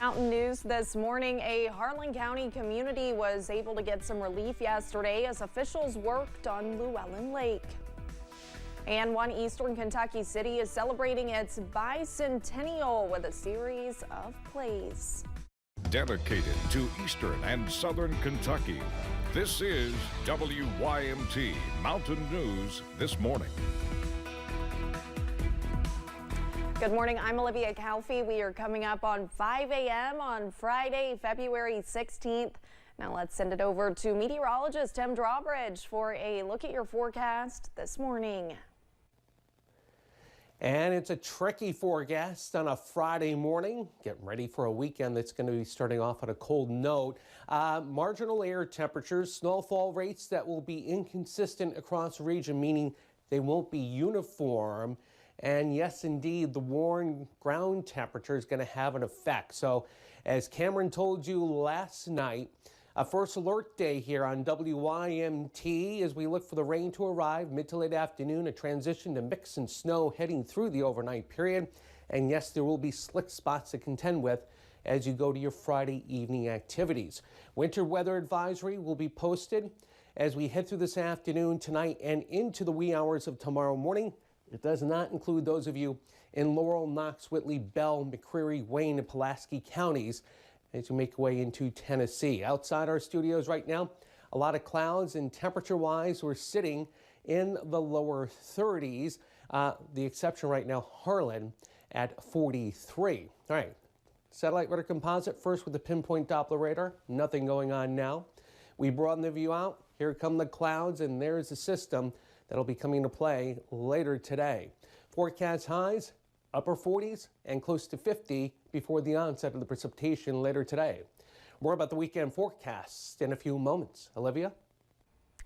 Mountain news this morning. A Harlan County community was able to get some relief yesterday as officials worked on Llewellyn Lake. And one eastern Kentucky city is celebrating its bicentennial with a series of plays dedicated to eastern and southern Kentucky. This is WYMT Mountain News this morning. Good morning, I'm Olivia Calfee. We are coming up on 5 a.m. on Friday, February 16th. Now let's send it over to meteorologist Tim Drawbridge for a look at your forecast this morning. And it's a tricky forecast on a Friday morning. Get ready for a weekend that's going to be starting off on a cold note. Marginal air temperatures, snowfall rates that will be inconsistent across the region, meaning they won't be uniform. And yes, indeed, the warm ground temperature is going to have an effect. So as Cameron told you last night, a first alert day here on WYMT as we look for the rain to arrive mid to late afternoon, a transition to mix and snow heading through the overnight period. And yes, there will be slick spots to contend with as you go to your Friday evening activities. Winter weather advisory will be posted as we head through this afternoon, tonight, and into the wee hours of tomorrow morning. It does not include those of you in Laurel, Knox, Whitley, Bell, McCreary, Wayne, and Pulaski counties as you make your way into Tennessee. Outside our studios right now, a lot of clouds, and temperature-wise, we're sitting in the lower 30s. The exception right now, Harlan at 43. All right, satellite radar composite first with the pinpoint Doppler radar. Nothing going on now. We broaden the view out. Here come the clouds, and there's the system that'll be coming into play later today. Forecast highs, upper 40s and close to 50 before the onset of the precipitation later today. More about the weekend forecast in a few moments. Olivia?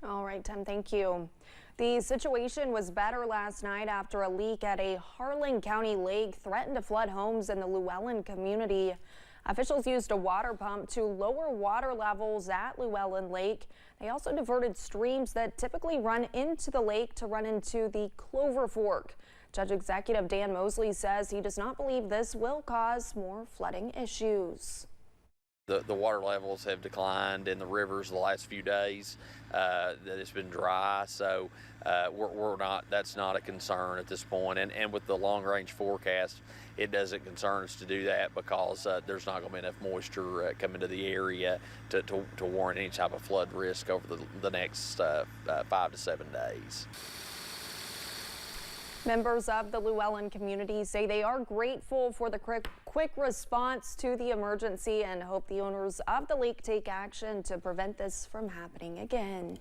All right, Tim, thank you. The situation was better last night after a leak at a Harlan County lake threatened to flood homes in the Llewellyn community. Officials used a water pump to lower water levels at Llewellyn Lake. They also diverted streams that typically run into the lake to run into the Clover Fork. Judge Executive Dan Mosley says he does not believe this will cause more flooding issues. The water levels have declined in the rivers the last few days. That it's been dry, so that's not a concern at this point. And with the long-range forecast, it doesn't concern us to do that because there's not going to be enough moisture coming to the area to warrant any type of flood risk over the next 5 to 7 days. Members of the Llewellyn community say they are grateful for the quick response to the emergency and hope the owners of the lake take action to prevent this from happening again.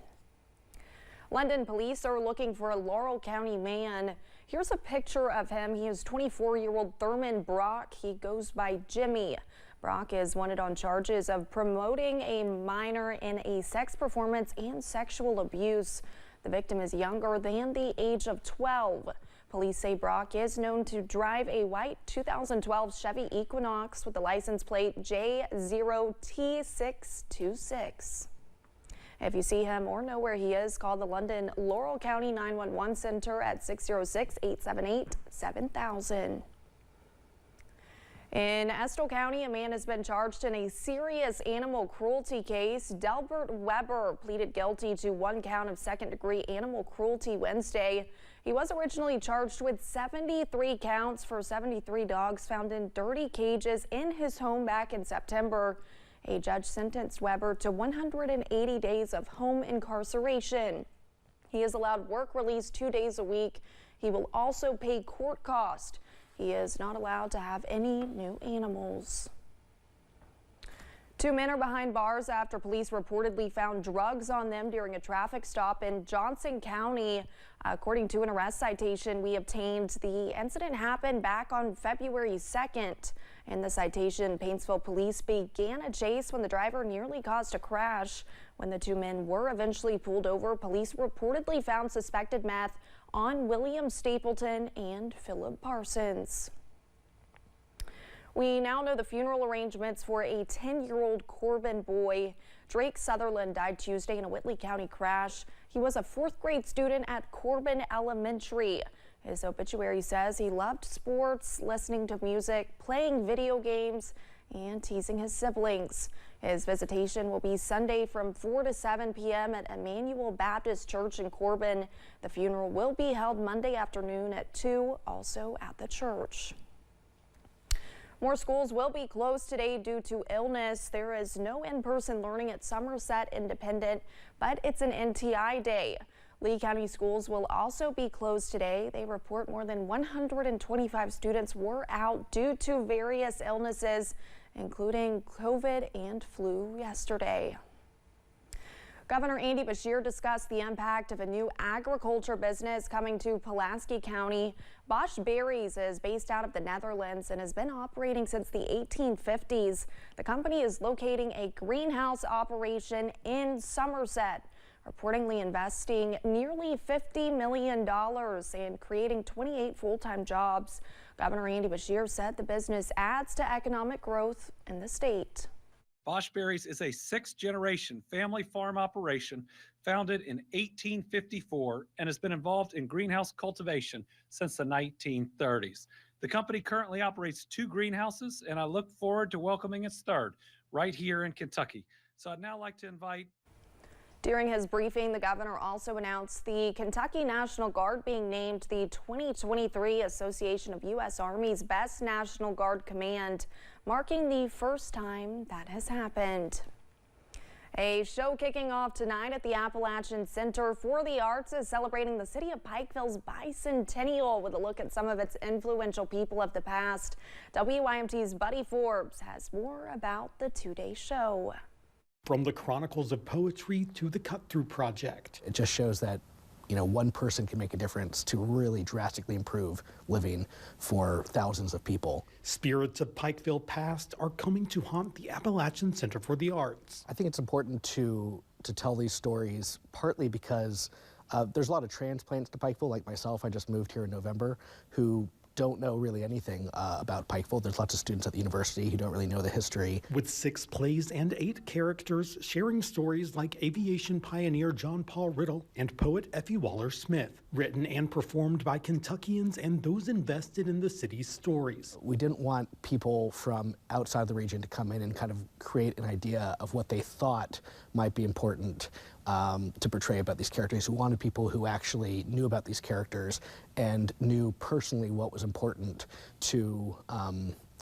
London police are looking for a Laurel County man. Here's a picture of him. He is 24-year-old Thurman Brock. He goes by Jimmy. Brock is wanted on charges of promoting a minor in a sex performance and sexual abuse. The victim is younger than the age of 12. Police say Brock is known to drive a white 2012 Chevy Equinox with the license plate J0T626. If you see him or know where he is, call the London Laurel County 911 Center at 606-878-7000. In Estill County, a man has been charged in a serious animal cruelty case. Delbert Weber pleaded guilty to 1 count of second-degree animal cruelty Wednesday. He was originally charged with 73 counts for 73 dogs found in dirty cages in his home back in September. A judge sentenced Weber to 180 days of home incarceration. He is allowed work release 2 days a week. He will also pay court costs. He is not allowed to have any new animals. 2 men are behind bars after police reportedly found drugs on them during a traffic stop in Johnson County. According to an arrest citation we obtained, the incident happened back on February 2nd. In the citation, Paintsville police began a chase when the driver nearly caused a crash. When the 2 men were eventually pulled over, police reportedly found suspected meth on William Stapleton and Philip Parsons. We now know the funeral arrangements for a 10-year-old Corbin boy. Drake Sutherland died Tuesday in a Whitley County crash. He was a 4th grade student at Corbin Elementary. His obituary says he loved sports, listening to music, playing video games, and teasing his siblings. His visitation will be Sunday from 4 to 7 p.m. at Emmanuel Baptist Church in Corbin. The funeral will be held Monday afternoon at 2, also at the church. More schools will be closed today due to illness. There is no in-person learning at Somerset Independent, but it's an NTI day. Lee County schools will also be closed today. They report more than 125 students were out due to various illnesses, including COVID and flu yesterday. Governor Andy Beshear discussed the impact of a new agriculture business coming to Pulaski County. Bosch Berries is based out of the Netherlands and has been operating since the 1850s. The company is locating a greenhouse operation in Somerset, reportedly investing nearly $50 million and creating 28 full-time jobs. Governor Andy Beshear said the business adds to economic growth in the state. Bosch Berries is a sixth-generation family farm operation founded in 1854 and has been involved in greenhouse cultivation since the 1930s. The company currently operates 2 greenhouses, and I look forward to welcoming its third right here in Kentucky. So I'd now like to invite. During his briefing, the governor also announced the Kentucky National Guard being named the 2023 Association of U.S. Army's Best National Guard Command, marking the first time that has happened. A show kicking off tonight at the Appalachian Center for the Arts is celebrating the city of Pikeville's bicentennial with a look at some of its influential people of the past. WYMT's Buddy Forbes has more about the 2-day show. From the Chronicles of Poetry to the Cut Through Project. It just shows that, one person can make a difference to really drastically improve living for thousands of people. Spirits of Pikeville past are coming to haunt the Appalachian Center for the Arts. I think it's important to tell these stories, partly because there's a lot of transplants to Pikeville, like myself. I just moved here in November, who don't know really anything about Pikeville. There's lots of students at the university who don't really know the history. With 6 plays and 8 characters sharing stories like aviation pioneer John Paul Riddle and poet Effie Waller-Smith, written and performed by Kentuckians and those invested in the city's stories. We didn't want people from outside the region to come in and kind of create an idea of what they thought might be important to portray about these characters. We wanted people who actually knew about these characters and knew personally what was important to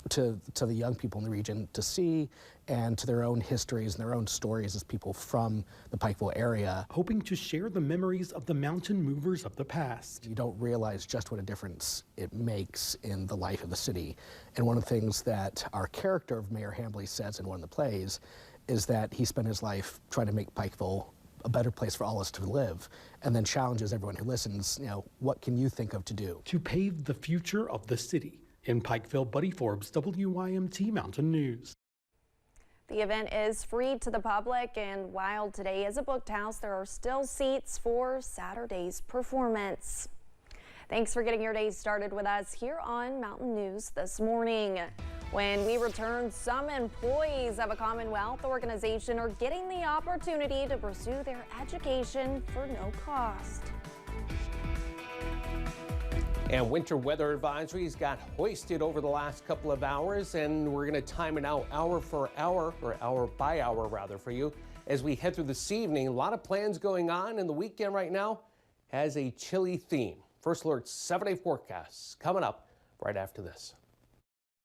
the young people in the region to see, and to their own histories and their own stories as people from the Pikeville area. Hoping to share the memories of the mountain movers of the past. You don't realize just what a difference it makes in the life of the city. And one of the things that our character of Mayor Hambley says in one of the plays is that he spent his life trying to make Pikeville a better place for all us to live, and then challenges everyone who listens, what can you think of to do? To pave the future of the city. In Pikeville, Buddy Forbes, WYMT Mountain News. The event is free to the public, and while today is a booked house, there are still seats for Saturday's performance. Thanks for getting your day started with us here on Mountain News this morning. When we return, some employees of a Commonwealth organization are getting the opportunity to pursue their education for no cost. And winter weather advisories got hoisted over the last couple of hours, and we're going to time it out hour for hour, or hour by hour rather, for you as we head through this evening. A lot of plans going on, and the weekend right now has a chilly theme. First Alert's 7-day forecasts coming up right after this.